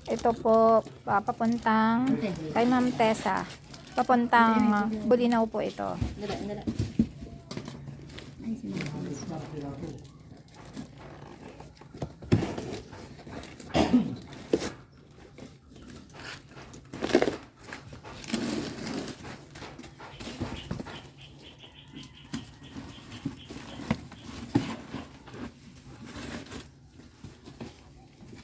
Ito po, papuntang kay Ma'am Tessa. Papuntang Bulinaw po ito. Dala. Ay,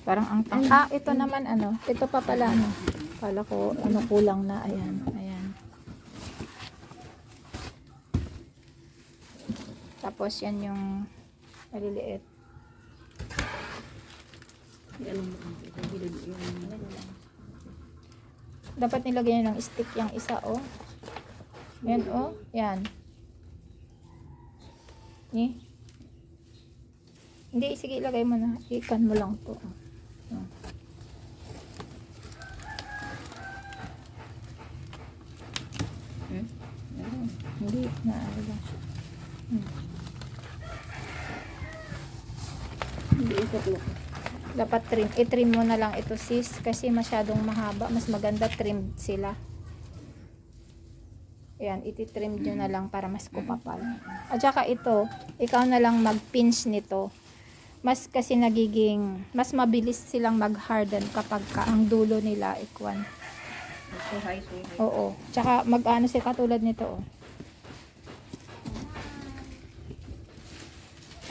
Parang ang ito naman ano, ito pa pala ano. Kala ko ano kulang na, ayan. Tapos yan yung maliliit. Dapat nilagay nyo ng stick yung isa, oh. Yan, oh. Yan. Hindi, sige, ilagay mo na. Ikan mo lang to. Hindi, naano lang siya. Hindi ito. Dapat trim. I-trim mo na lang ito, sis. Kasi masyadong mahaba. Mas maganda trim sila. Ayan, iti-trim nyo na lang para mas kupapal. At saka ito, ikaw na lang mag-pinch nito. Mas kasi nagiging, mas mabilis silang mag-harden kapag ang dulo nila ikwan. Suhay. Oo. Tsaka mag-ano siya katulad nito, oh.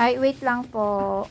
Ay, wait lang po.